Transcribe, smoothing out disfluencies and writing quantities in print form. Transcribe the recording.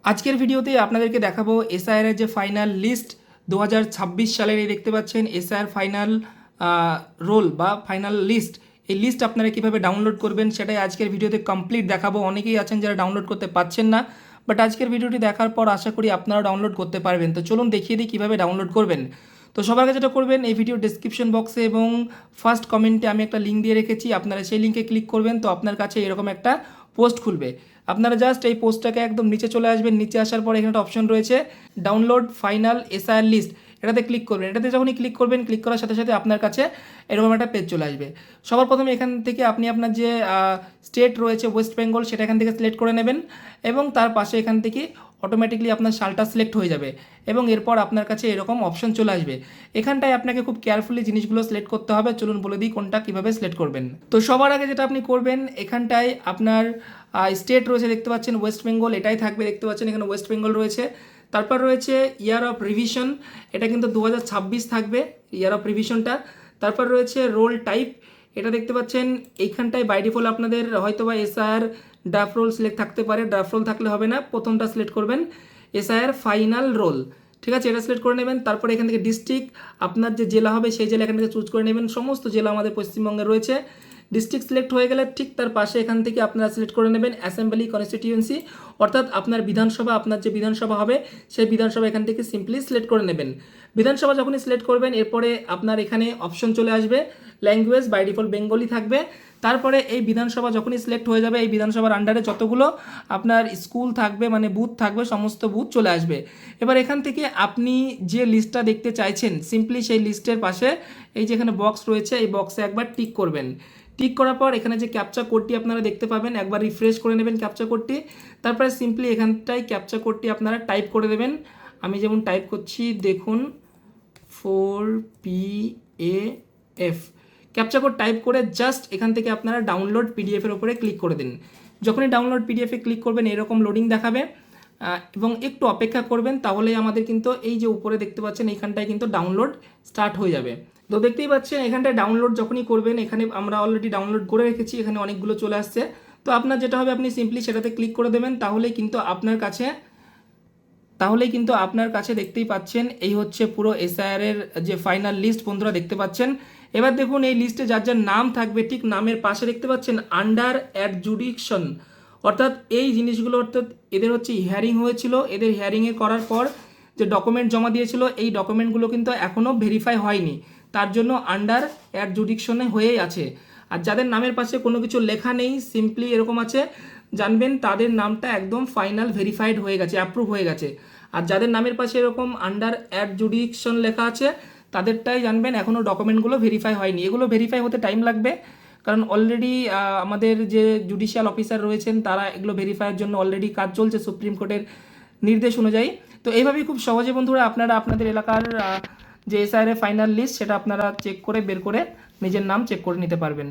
আজকের ভিডিওতে আপনাদেরকে দেখাবো এসআইআর এর যে ফাইনাল লিস্ট 2026 সালের। এই দেখতে পাচ্ছেন এসআইআর ফাইনাল রোল বা ফাইনাল লিস্ট। এই লিস্ট আপনারা কীভাবে ডাউনলোড করবেন সেটাই আজকের ভিডিওতে কমপ্লিট দেখাবো। অনেকেই আছেন যারা ডাউনলোড করতে পারছেন না, বাট আজকের ভিডিওটি দেখার পর আশা করি আপনারাও ডাউনলোড করতে পারবেন। তো চলুন দেখিয়ে দিই কীভাবে ডাউনলোড করবেন। তো সবার আগে যেটা করবেন, এই ভিডিও ডেসক্রিপশন বক্সে এবং ফার্স্ট কমেন্টে আমি একটা লিঙ্ক দিয়ে রেখেছি, আপনারা সেই লিঙ্কে ক্লিক করবেন। তো আপনার কাছে এরকম একটা পোস্ট খুলবে। আপনারা জাস্ট এই পোস্টটাকে একদম নিচে চলে আসবেন। নিচে আসার পর এখানে একটা অপশন রয়েছে ডাউনলোড ফাইনাল এসআইআর লিস্ট, এটাতে ক্লিক করবেন। এটাতে যখনই ক্লিক করবেন, ক্লিক করার সাথে সাথে আপনার কাছে এরকম একটা পেজ চলে আসবে। সবার প্রথমে এখান থেকে আপনি আপনার যে স্টেট রয়েছে ওয়েস্ট বেঙ্গল, সেটা এখান থেকে সিলেক্ট করে নেবেন এবং তার পাশে এখান থেকে অটোমেটিকলি আপনার সালটা সিলেক্ট হয়ে যাবে এবং এরপর আপনার কাছে এরকম অপশন চলে আসবে। এখানটায় আপনাকে খুব কেয়ারফুলি জিনিসগুলো সিলেক্ট করতে হবে। চলুন বলে দিই কোনটা কীভাবে সিলেক্ট করবেন। তো সবার আগে যেটা আপনি করবেন, এখানটায় আপনার স্টেট রয়েছে দেখতে পাচ্ছেন ওয়েস্ট বেঙ্গল, এটাই থাকবে। দেখতে পাচ্ছেন এখানে ওয়েস্ট বেঙ্গল রয়েছে। তারপর রয়েছে ইয়ার অফ রিভিশন, এটা কিন্তু 2026 থাকবে ইয়ার অফ রিভিশনটা। তারপর রয়েছে রোল টাইপ, এটা দেখতে পাচ্ছেন এইখানটায় বাই ডিফল্ট আপনাদের হয়তো বা এসআইআর ড্রাফট রোল সিলেক্ট থাকতে পারে। ড্রাফট রোল থাকলে হবে না, প্রথমটা সিলেক্ট করবেন এসআইআর ফাইনাল রোল, ঠিক আছে, এটা সিলেক্ট করে নেবেন। তারপরে এখান থেকে ডিস্ট্রিক্ট, আপনার যে জেলা হবে সেই জেলা এখান থেকে চুজ করে নেবেন। সমস্ত জেলা আমাদের পশ্চিমবঙ্গে রয়েছে। ডিস্ট্রিক্ট সিলেক্ট হয়ে গেলে ঠিক তার পাশে এখান থেকে আপনারা সিলেক্ট করে নেবেন অ্যাসেম্বলি কনস্টিটিউয়েন্সি, অর্থাৎ আপনার বিধানসভা, আপনার যে বিধানসভা হবে সেই বিধানসভা এখান থেকে সিম্পলি সিলেক্ট করে নেবেন। বিধানসভা যখনই সিলেক্ট করবেন, এরপরে আপনার এখানে অপশন চলে আসবে ল্যাঙ্গুয়েজ, বাই ডিফল্ট বেঙ্গলি থাকবে। তারপরে এই বিধানসভা যখনই সিলেক্ট হয়ে যাবে, এই বিধানসভার আন্ডারে যতগুলো আপনার স্কুল থাকবে মানে বুথ থাকবে, সমস্ত বুথ চলে আসবে। এবার এখান থেকে আপনি যে লিস্টটা দেখতে চাইছেন, সিম্পলি সেই লিস্টের পাশে এই যে এখানে বক্স রয়েছে, এই বক্সে একবার টিক করবেন। টিক করার পর এখানে যে ক্যাপচা কোডটি আপনারা দেখতে পাবেন, একবার রিফ্রেশ করে নেবেন ক্যাপচা কোডটি। তারপরে সিম্পলি এখানটায় ক্যাপচা কোডটি আপনারা টাইপ করে দেবেন। আমি যেমন টাইপ করছি দেখুন 4PAF, ক্যাপচা কোড টাইপ করে জাস্ট এখান থেকে আপনারা ডাউনলোড পিডিএফের উপরে ক্লিক করে দিন। যখনই ডাউনলোড পিডিএফে ক্লিক করবেন, এরকম লোডিং দেখাবে এবং একটু অপেক্ষা করবেন, তাহলেই আমাদের কিন্তু এই যে উপরে দেখতে পাচ্ছেন এইখানটায় কিন্তু ডাউনলোড স্টার্ট হয়ে যাবে। তো দেখতেই পাচ্ছেন এখানটায় ডাউনলোড যখনই করবেন, এখানে আমরা অলরেডি ডাউনলোড করে রেখেছি, এখানে অনেকগুলো চলে আসছে। তো আপনার যেটা হবে, আপনি সিম্পলি সেটাতে ক্লিক করে দেবেন, তাহলেই কিন্তু আপনার কাছে দেখতেই পাচ্ছেন এই হচ্ছে পুরো এসআইআর এর যে ফাইনাল লিস্ট বন্ধুরা দেখতে পাচ্ছেন। এবার দেখুন এই লিস্টে যার যার নাম থাকবে, ঠিক নামের পাশে দেখতে পাচ্ছেন আন্ডার অ্যাডজুডিকশন, অর্থাৎ এই জিনিসগুলো, অর্থাৎ এদের হচ্ছে হিয়ারিং হয়েছিল, এদের হিয়ারিংয়ে করার পর যে ডকুমেন্ট জমা দিয়েছিল, এই ডকুমেন্টগুলো কিন্তু এখনও ভেরিফাই হয়নি, তার জন্য আন্ডার অ্যাডজুডিকশনে হয়েই আছে। আর যাদের নামের পাশে কোনো কিছু লেখা নেই, সিম্পলি এরকম আছে, জানবেন তাদের নামটা একদম ফাইনাল ভেরিফাইড হয়ে গেছে, অ্যাপ্রুভ হয়ে গেছে। আর যাদের নামের পাশে এরকম আন্ডার অ্যাডজুডিকশন লেখা আছে, তাদেরটাই জানবেন এখনও ডকুমেন্টগুলো ভেরিফাই হয়নি। এগুলো ভেরিফাই হতে টাইম লাগবে, কারণ অলরেডি আমাদের যে জুডিশিয়াল অফিসার রয়েছেন তারা এগুলো ভেরিফাইয়ের জন্য অলরেডি কাজ চলছে সুপ্রিম কোর্টের নির্দেশ অনুযায়ী। তো এইভাবেই খুব সহজে বন্ধুরা আপনারা আপনাদের এলাকার যে এসআইআর ফাইনাল লিস্ট সেটা আপনারা চেক করে বের করে নিজের নাম চেক করে নিতে পারবেন।